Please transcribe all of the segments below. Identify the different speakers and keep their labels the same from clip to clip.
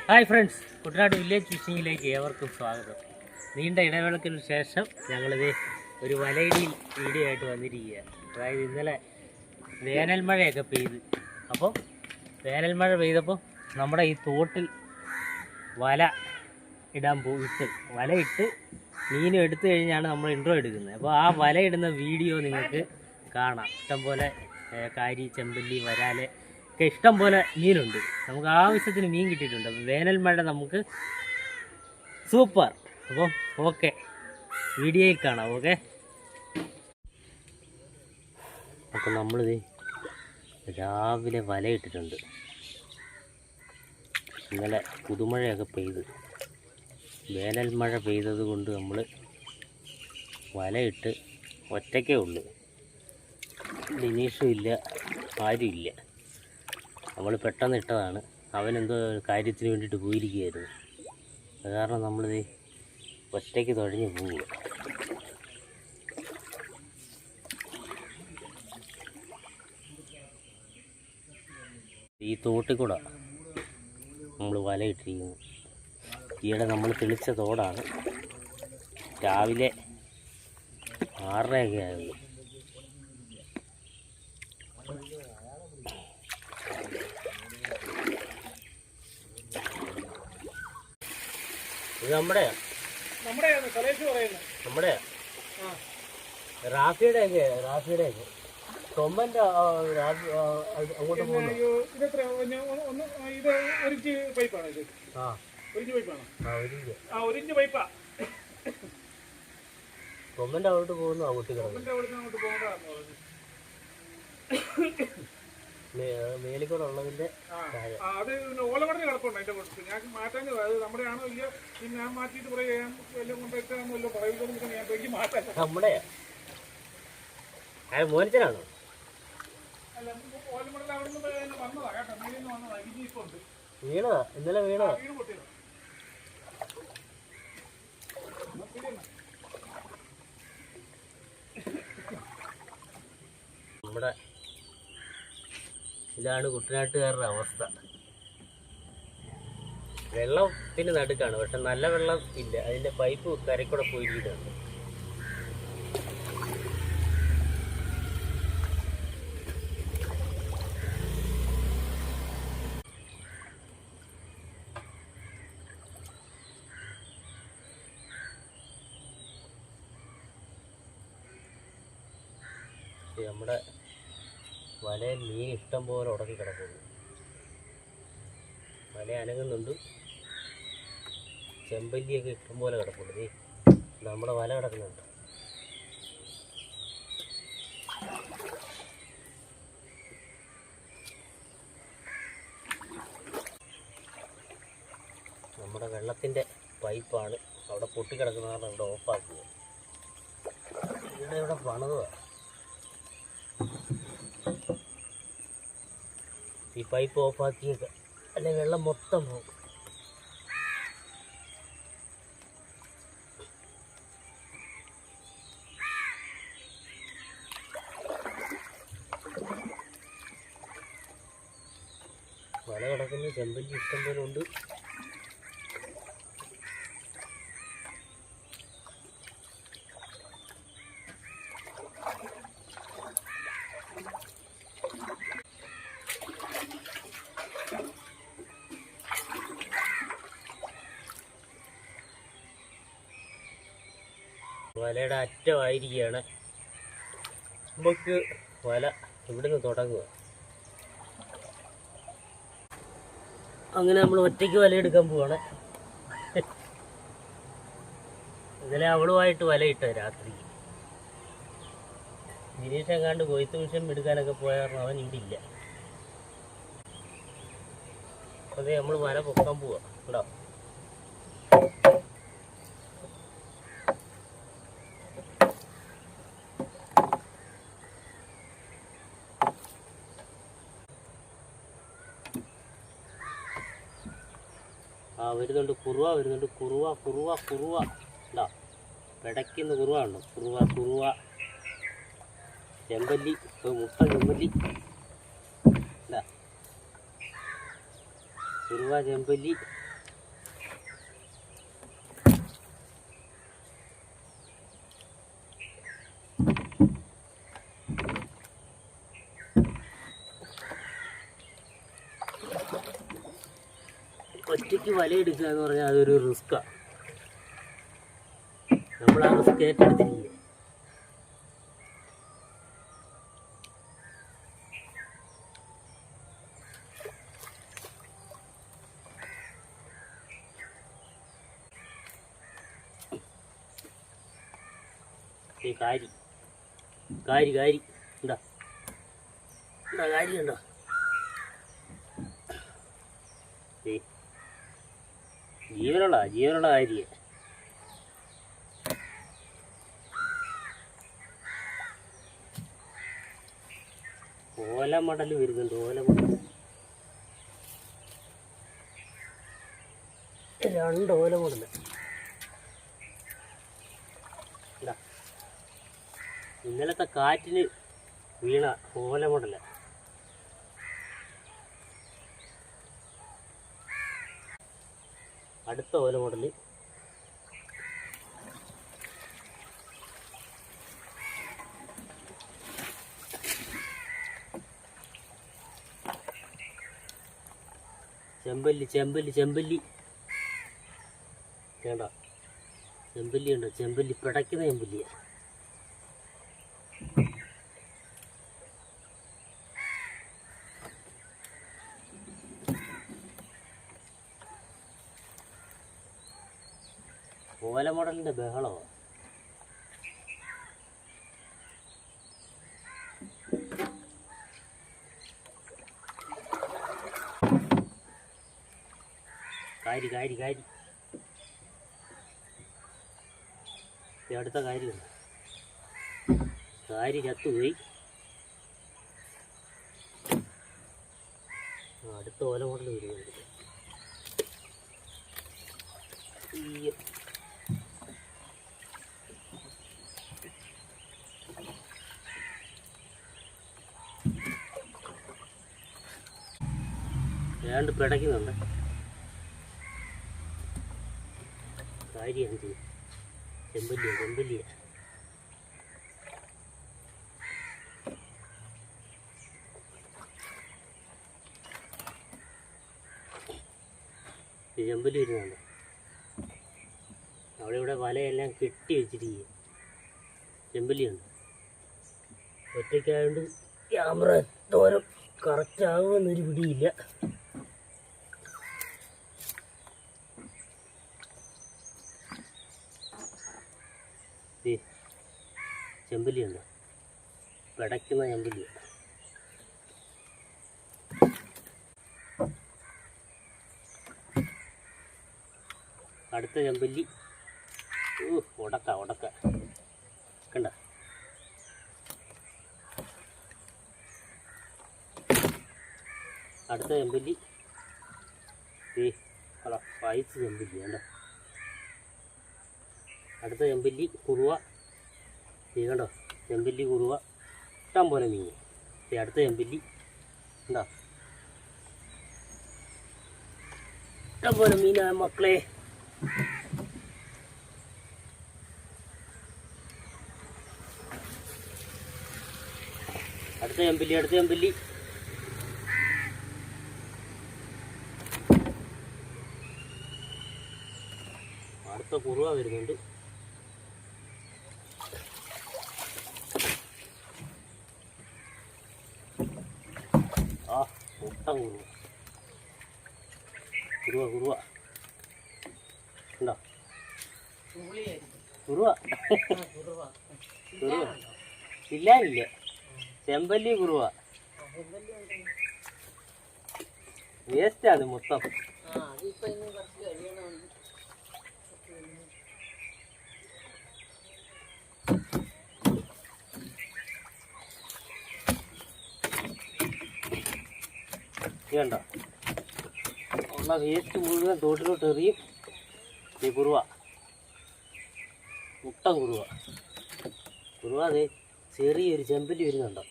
Speaker 1: Hi friends, Kuttanad village ഫിഷിങ്ങിലേക്ക് ഏവർക്കും സ്വാഗതം. നീണ്ട ഇടവേളയ്ക്ക് ശേഷം ഞങ്ങളിത് ഒരു വലയിടിയിൽ വീഡിയോ ആയിട്ട് വന്നിരിക്കുകയാണ്. അതായത് ഇന്നലെ വേനൽ മഴയൊക്കെ പെയ്ത്, അപ്പോൾ വേനൽ മഴ പെയ്തപ്പോൾ നമ്മുടെ ഈ തോട്ടിൽ വല ഇടാൻ പോയിട്ട് വലയിട്ട് മീനും എടുത്തു കഴിഞ്ഞാണ് നമ്മൾ ഇൻട്രോ എടുക്കുന്നത്. അപ്പോൾ ആ വലയിടുന്ന വീഡിയോ നിങ്ങൾക്ക് കാണാം. ഇഷ്ടംപോലെ കാരി, ചെമ്പല്ലി, വരാല് ഒക്കെ ഇഷ്ടം പോലെ മീനുണ്ട്. നമുക്ക് ആവശ്യത്തിന് മീൻ കിട്ടിയിട്ടുണ്ട്. വേനൽ മഴ നമുക്ക് സൂപ്പർ. അപ്പോൾ ഓക്കെ, വീഡിയോയിൽ കാണാം. ഓക്കെ, അപ്പോൾ നമ്മളിത് രാവിലെ വലയിട്ടിട്ടുണ്ട്. ഇന്നലെ പുതുമഴയൊക്കെ പെയ്ത് വേനൽ മഴ പെയ്തത് കൊണ്ട് നമ്മൾ വലയിട്ട് ഒറ്റയ്ക്കേ ഉള്ളൂ. ലിനീഷും ഇല്ല, ആരുമില്ല. നമ്മൾ പെട്ടെന്ന് ഇട്ടതാണ്. അവനെന്തോ കാര്യത്തിന് വേണ്ടിയിട്ട് പോയിരിക്കുകയായിരുന്നു. അത് കാരണം നമ്മളിത് ഒറ്റയ്ക്ക് തുഴഞ്ഞ് പോവുക. ഈ തോട്ടിൽ കൂടെ നമ്മൾ വലയിട്ടിരിക്കുന്നു. ഈയിടെ നമ്മൾ തെളിച്ച തോടാണ്. രാവിലെ 6:30 ആയുള്ളൂ. ഇത് നമ്മുടെ റാഫിയുടെ തൊമ്മൻ്റെ അങ്ങോട്ട് പോകുന്നു. തൊമ്മൻ്റെ അങ്ങോട്ട് പോകുന്നു. ആ കുട്ടി മേലിക്കൂടെ ഉള്ളതിന്റെ
Speaker 2: അത് ഓലമടഞ്ഞ് കിടപ്പുണ്ട്. അതിന്റെ കൊടുത്ത് ഞാൻ മാറ്റാൻ അത് നമ്മുടെ ആണോ ഇല്ല, പിന്നെ ഞാൻ മാറ്റിയിട്ട് പറയാം വല്ലതും കൊണ്ടുവെക്കാന്നല്ലോ പറയുന്നത്. ഞാൻ എനിക്ക് മാറ്റാൻ
Speaker 1: നമ്മുടെ മോനിച്ചനാണോ?
Speaker 2: അല്ല, ഓലമടൽ അവിടെ നിന്ന് വന്നതാ കേട്ടോ, മേലിൽ നിന്ന് വന്നതാ. ഇനി ഇപ്പൊ ഉണ്ട്.
Speaker 1: വീണതാ, ഇന്നലെ വീണതാ.
Speaker 2: വീട് പൊട്ടിയതാ.
Speaker 1: നമ്മുടെ ഇതാണ് കുട്ടനാട്ടുകാരുടെ അവസ്ഥ. വെള്ളത്തിന് നടുക്കാണ്, പക്ഷെ നല്ല വെള്ളം ഇല്ല. അതിൻ്റെ പൈപ്പ് കരയ്ക്കൂടെ പോയിരിക്കുന്നുണ്ട്. നമ്മുടെ വലയിൽ മീൻ ഇഷ്ടം പോലെ ഉടക്കി കിടക്കുന്നു. വല അനങ്ങുന്നുണ്ട്. ചെമ്പല്ലിയൊക്കെ ഇഷ്ടം പോലെ കിടപ്പുണ്ട്. നമ്മുടെ വല കിടക്കുന്നുണ്ട്. നമ്മുടെ വെള്ളത്തിൻ്റെ പൈപ്പാണ് അവിടെ പൊട്ടിക്കിടക്കുന്നതാണ്. അവിടെ ഓഫാക്കുക. ഇവിടെ പണിതാണ്. ഈ പൈപ്പ് ഓഫാക്കിയൊക്കെ അല്ലെ വെള്ളം മൊത്തം പോകും. വല കിടക്കുന്ന ചെമ്പല്ലി ഇഷ്ടം പോലെ ഉണ്ട്. വലയുടെ അറ്റമായിരിക്കുകയാണ്. നമുക്ക് വല ഇവിടുന്ന് തുടങ്ങുക. അങ്ങനെ നമ്മൾ ഒറ്റയ്ക്ക് വലയെടുക്കാൻ പോവാണ്. ഇന്നലെ അവളുമായിട്ട് വലയിട്ട രാത്രി. ദിനേശ് എങ്ങാണ്ട് കൊയ്ത്ത് മിഷൻ എടുക്കാനൊക്കെ പോയ കാരണം അവൻ ഇവിടെ ഇല്ല. അതെ, നമ്മൾ വല പൊക്കാൻ പോവാ. കേട്ടോ, വരുന്നുണ്ട്. കുറുവ വരുന്നുണ്ട്. കുറുവ ഇതാ പിടയ്ക്കുന്ന കുറുവ ഉണ്ടോ? കുറുവ ചെമ്പല്ലി, മുട്ട ചെമ്പല്ലി ഇതാ കുറുവ ചെമ്പല്ലി ഒറ്റയ്ക്ക് വലയെടുക്കുക എന്ന് പറഞ്ഞാൽ അതൊരു റിസ്ക്കാണ്. നമ്മൾ ആ റിസ്ക് ഏറ്റെടുത്തിരിക്കുക. ഈ കാരി കാരി കാരി ഉണ്ടോ ഉണ്ടോ കാരി ഉണ്ടോ? ജീവനുള്ള കാരിയെ ഓലമടൽ വരുന്നുണ്ട്. ഓലമടൽ 2 ഓലമടൽ. ഇന്നലത്തെ കാറ്റിന് വീണ ഓലമടല. അടുത്ത ഓലമടൽ ചെമ്പല്ലി ചെമ്പല്ലി ചെമ്പല്ലി വേണ്ട. ചെമ്പല്ലി ഉണ്ടോ? ചെമ്പല്ലി പിടയ്ക്കുന്ന ചെമ്പല്ലിയാ. ഓലമടലിൻ്റെ ബഹളമാണ്. കാരി കാരി കാരി അടുത്ത കാര്യമുണ്ട്. കാരി ചത്തുപോയി. അടുത്ത ഓലമടൽ വരുന്നുണ്ട്. ഏതാണ്ട് പിടയ്ക്കുന്നുണ്ട്. കാര്യമാണ് ചെയ്യും. ചെമ്പല്ലിയ ചെമ്പല്ലിയ ചെമ്പല്ലി വരുന്നുണ്ട്. അവിടെ ഇവിടെ വലയെല്ലാം കെട്ടി വെച്ചിരിക്കുക. ചെമ്പല്ലിയുണ്ട്. ഒറ്റയ്ക്കായതുകൊണ്ട് ക്യാമറ എന്തോരം കറക്റ്റ് ആകുമെന്നൊരു പിടിയില്ല. ചെമ്പല്ലിയുണ്ട്. പിടയ്ക്കുന്ന ചെമ്പല്ലിയ. അടുത്ത ചെമ്പല്ലി ഉടക്ക ഉടക്ക കണ്ട. അടുത്ത ചെമ്പല്ലി പൈസ് ചെമ്പല്ലി കണ്ട. അടുത്ത ചെമ്പല്ലി കുറുവ കണ്ടോ. ചെമ്പല്ലി കുറുവ ഇഷ്ടം പോലെ മീൻ. അടുത്ത ചെമ്പല്ലി ഉണ്ടോ? ഇഷ്ടം പോലെ മീനാ മക്കളെ. അടുത്ത ചെമ്പല്ലി അടുത്ത ചെമ്പല്ലി. അടുത്ത കുറുവ വരുന്നുണ്ട്. മുട്ടൻ കുറുവ കുറുവ ഉണ്ടോ? കുറുവ കുറുവ ഇല്ല. ചെമ്പല്ലി കുറുവ വേസ്റ്റാണ് മൊത്തം. കണ്ടോ? ഉള്ള വേസ്റ്റ് മുഴുവൻ തോട്ടിലോട്ട് എറിയും. ഈ കുറുവ മുട്ടൻ കുറുവ അതെ. ചെറിയൊരു ചെമ്പല്ലി വരുന്നുണ്ടോ?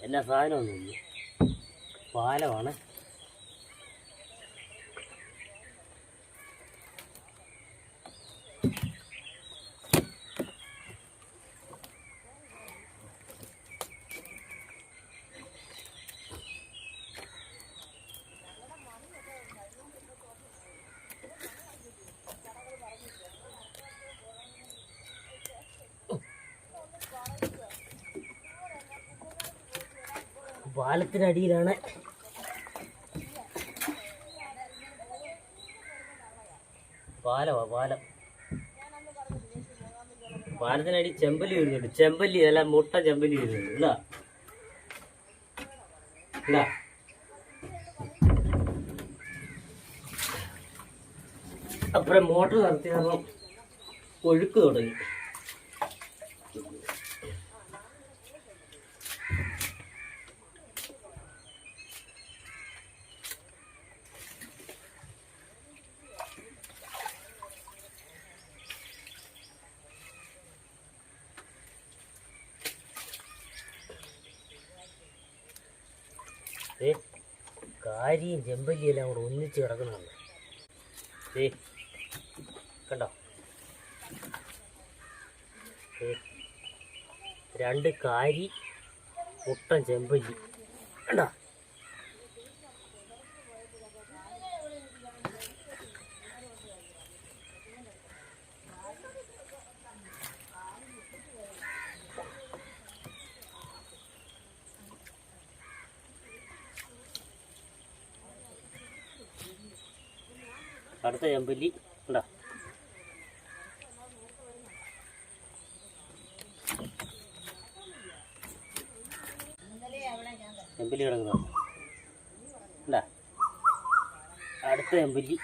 Speaker 1: എല്ലാ സാധനമൊന്നുമില്ല. പാലമാണ്. പാലത്തിനടിയിലാണ്. പാലം പാലത്തിനടി ചെമ്പല്ലി വരുന്നുണ്ട്. ചെമ്പല്ലി അല്ല, മുട്ട ചെമ്പല്ലി വരുന്നുണ്ട്. ഇല്ല ഇല്ല അപ്പുറം മോട്ടർ നിർത്തി കാരണം ഒഴുക്ക് തുടങ്ങി. കാരിയും ചെമ്പല്ലിയും എല്ലാം കൂടെ ഒന്നിച്ച് കിടക്കുന്നുണ്ട്. കണ്ടോ, 2 കാരി, മുട്ടൻ ചെമ്പല്ലി കണ്ടോ. അടുത്ത ചെമ്പല്ലി ഉണ്ടോ. ചെമ്പല്ലി കിടക്കുന്നോ ഉണ്ടോ. അടുത്ത ചെമ്പല്ലി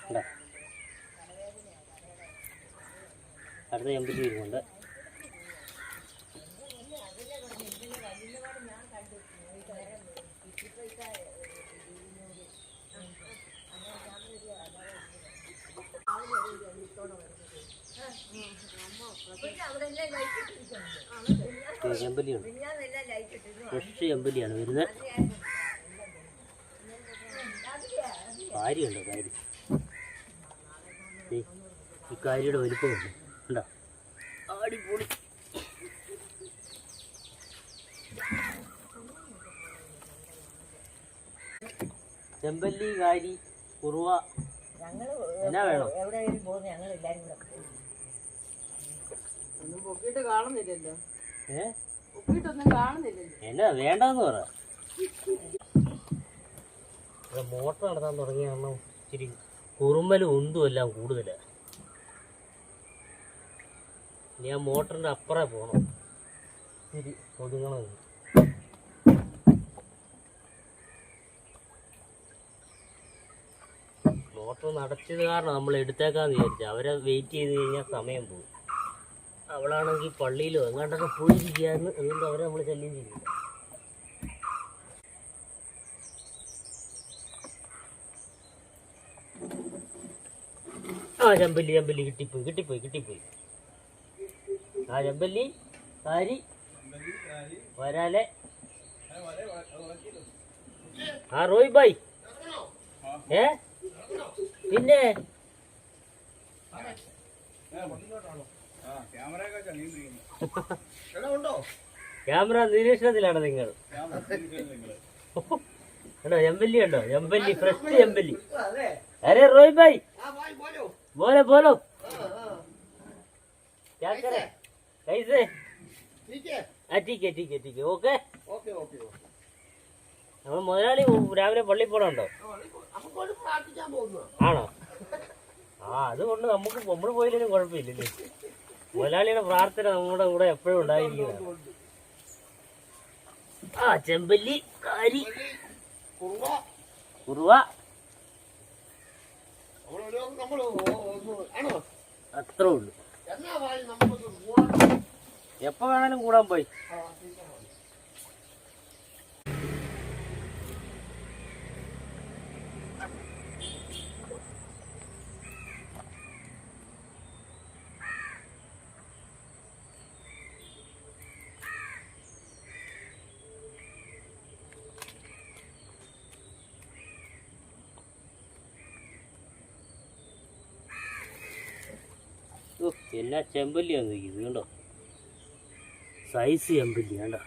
Speaker 1: ഉണ്ടോ. അടുത്ത ചെമ്പല്ലി വരുന്നുണ്ട്. ചെമ്പല്ലിയുണ്ട്, ഫ്രഷ് ചെമ്പല്ലിയാണ് വരുന്നത്. കാരിയുണ്ടോ, കാരി. ഈ കാരിയുടെ വലിപ്പമുണ്ട് ഉണ്ടോ. അടിപൊളി. ചെമ്പല്ലി, കാരി, കുറുവ എന്നാ വേണം? എന്നാ വേണ്ടെന്ന് പറ. മോട്ടർ നടത്താൻ തുടങ്ങിയ കാരണം ഇച്ചിരി കുറുമ്പലും ഉന്തും എല്ലാം കൂടുതലാണ്. ഇനി ആ മോട്ടറിൻ്റെ അപ്പുറം പോകണം, ഇച്ചിരി ഒതുങ്ങണമെന്ന്. മോട്ടർ നടത്തിയത് കാരണം നമ്മൾ എടുത്തേക്കാന്ന് വിചാരിച്ചു. അവരെ വെയിറ്റ് ചെയ്ത് കഴിഞ്ഞാൽ സമയം പോകും. അവളാണെങ്കിൽ പള്ളിയിലോ എങ്ങാണ്ടൊക്കെ പോയിരിക്കുകയെന്ന്, അതുകൊണ്ട് അവരെ നമ്മൾ ശല്യം ചെയ്യില്ല. ആ ചെമ്പല്ലി കിട്ടിപ്പോയി. ആ ചെമ്പല്ലി, കാരി, വരാലെ. ആ റോയ് ഭായ്, പിന്നെ ക്യാമറ നിരീക്ഷണത്തിലാണ് നിങ്ങൾ. കണ്ടോ ചെമ്പല്ലി, കണ്ടോ ചെമ്പല്ലി, ഫ്രഷ് ചെമ്പല്ലി. अरे रोहित भाई बोलो क्या करे, कैसे? ठीक है ഓക്കെ. നമ്മൾ മുതലാളി രാവിലെ പള്ളിയിൽ പോകണുണ്ടോ? ആണോ? അതുകൊണ്ട് നമ്മൾ പോയില്ലെങ്കിലും കുഴപ്പമില്ലല്ലേ. മുതലാളിയുടെ പ്രാർത്ഥന നമ്മുടെ കൂടെ എപ്പോഴും ഉണ്ടായിരിക്കുന്നതാണ്. ചെമ്പല്ലി, കാരി, കുറുവ അത്രേ ഉള്ളു. എപ്പോ വേണേലും കൂടാൻ പോയി. എല്ലാ ചെമ്പല്ലിയാണ് ഇത് കണ്ടോ, സൈസ് ചെമ്പല്ലി കണ്ടോ.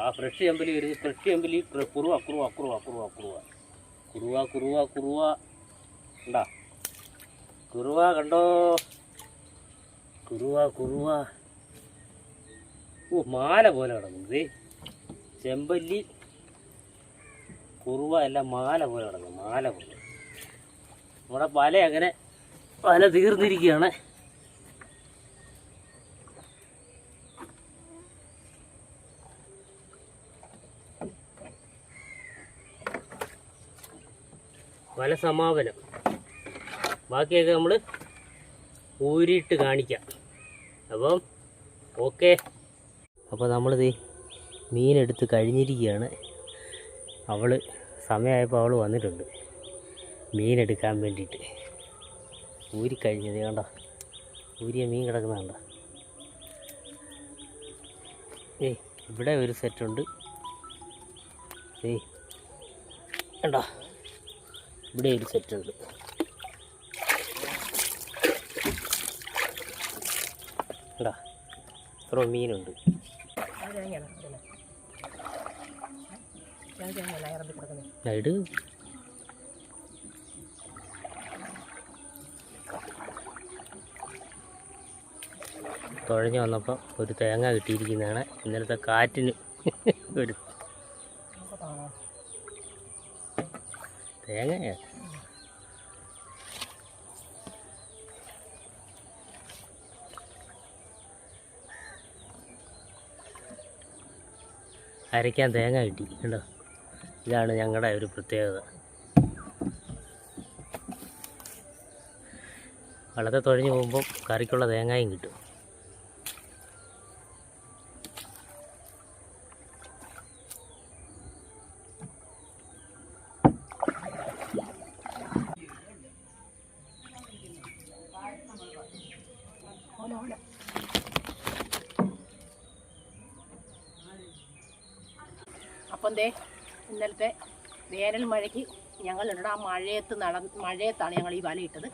Speaker 1: ആ ഫ്രഷ് ചെമ്പല്ലി വരുന്നത്. ഫ്രഷ് ചെമ്പല്ലി കുറുവ കുറുവ കുറുവ കുറുവ കുറുവ കുറുവ കുറുവ കുറുവ കണ്ടാ, കുറുവ കണ്ടോ, കുറുവ കുറുവ. ഓ മാല പോലെ കിടക്കുന്നത് ചെമ്പല്ലി കുറുവ എല്ലാം മാല പോലെ കിടക്കും, മാല പോലെ. നമ്മുടെ വല അങ്ങനെ വല തീർന്നിരിക്കുകയാണ്. വല സമാപനം. ബാക്കിയൊക്കെ നമ്മൾ ഊരിയിട്ട് കാണിക്കാം. അപ്പം ഓക്കെ. അപ്പോൾ നമ്മളിത് മീനെടുത്ത് കഴിഞ്ഞിരിക്കുകയാണ്. അവൾ സമയമായപ്പോൾ അവൾ വന്നിട്ടുണ്ട് മീനെടുക്കാൻ വേണ്ടിയിട്ട്. ഊരിക്കഴിഞ്ഞത് കണ്ട, ഊരിയ മീൻ കിടക്കുന്ന കണ്ട. ഇവിടെ ഒരു സെറ്റുണ്ട്. കണ്ട, ഇവിടെ ഒരു സെറ്റുണ്ട്. കണ്ടാ, ഇത്ര മീനുണ്ട്. ഇട് തുഴഞ്ഞു വന്നപ്പോൾ ഒരു തേങ്ങ കിട്ടിയിരിക്കുന്നതാണ്. ഇന്നലത്തെ കാറ്റിന് ഒരു തേങ്ങ. അരയ്ക്കാൻ തേങ്ങ കിട്ടി കേട്ടോ. ഇതാണ് ഞങ്ങളുടെ ഒരു പ്രത്യേകത. വള്ളത്തെ തുഴഞ്ഞു പോകുമ്പം കറിക്കുള്ള തേങ്ങയും കിട്ടും.
Speaker 3: അപ്പം ദേ ഇന്നലത്തെ വേനൽ മഴയ്ക്ക് ഞങ്ങളിവിടെ ആ മഴയത്താണ് ഞങ്ങൾ ഈ വല ഇട്ടത്.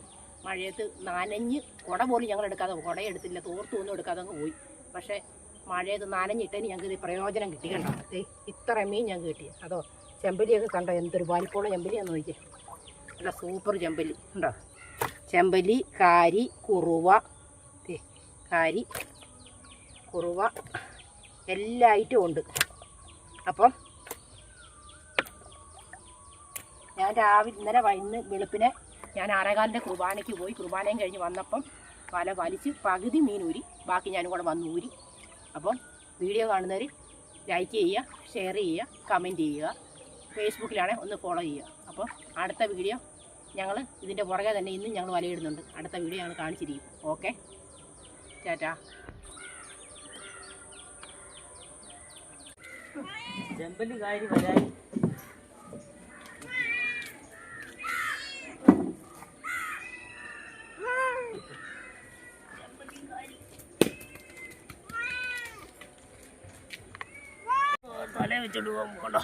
Speaker 3: മഴയത്ത് നനഞ്ഞ് കുട പോലും ഞങ്ങൾ എടുക്കാതെ, കുടയെടുത്തില്ല, തോർത്തൊന്നും എടുക്കാതെ അങ്ങ് പോയി. പക്ഷേ മഴയത്ത് നനഞ്ഞിട്ടതിന് ഞങ്ങൾക്ക് ഇത് പ്രയോജനം കിട്ടി. കണ്ടോ, ഇത്ര മീൻ ഞങ്ങൾക്ക് കിട്ടി. അതോ ചെമ്പല്ലിയൊക്കെ കണ്ടോ, എന്തൊരു വലിപ്പമുള്ള ചെമ്പല്ലിയാന്ന് നോക്കിയേ. നല്ല സൂപ്പർ ചെമ്പല്ലി ഉണ്ടോ. ചെമ്പല്ലി, കാരി, കുറുവ, കാരി, കുറുവ എല്ലാ ഐറ്റവും ഉണ്ട്. അപ്പം ഞാൻ ഇന്നലെ വെളുപ്പിനെ ഞാൻ ആറേകാലിൻ്റെ കുർബാനയ്ക്ക് പോയി. കുർബാനയും കഴിഞ്ഞ് വന്നപ്പം വല വലിച്ച് പകുതി മീൻ ഊരി, ബാക്കി ഞാനും കൂടെ വന്ന് ഊരി. അപ്പം വീഡിയോ കാണുന്നവർ ലൈക്ക് ചെയ്യുക, ഷെയർ ചെയ്യുക, കമൻറ്റ് ചെയ്യുക. ഫേസ്ബുക്കിലാണെങ്കിൽ ഒന്ന് ഫോളോ ചെയ്യുക. അപ്പം അടുത്ത വീഡിയോ ഞങ്ങൾ ഇതിൻ്റെ പുറകെ തന്നെ ഇന്നും ഞങ്ങൾ വലയിടുന്നുണ്ട്. അടുത്ത വീഡിയോ ഞങ്ങൾ കാണിച്ചിരിക്കും. ഓക്കെ, ടാറ്റാ.
Speaker 1: ചെമ്പല്ലി കാരി വരായി. തല വെച്ചോണ്ട് പോകാൻ പോകണ്ടോ.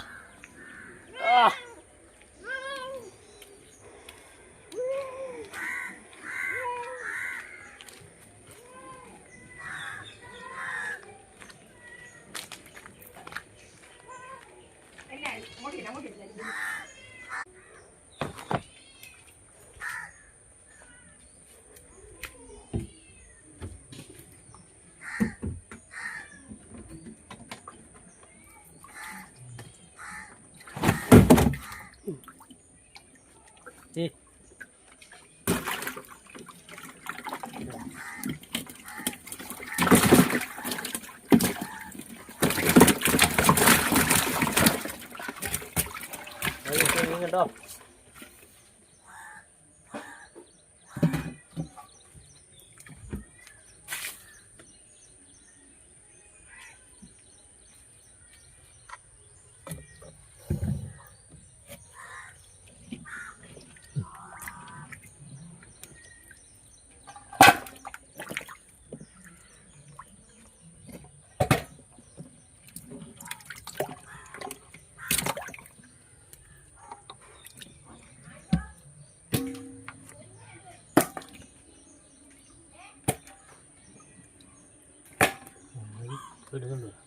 Speaker 1: കേട്ടോ. ഇടുന്നുണ്ട്.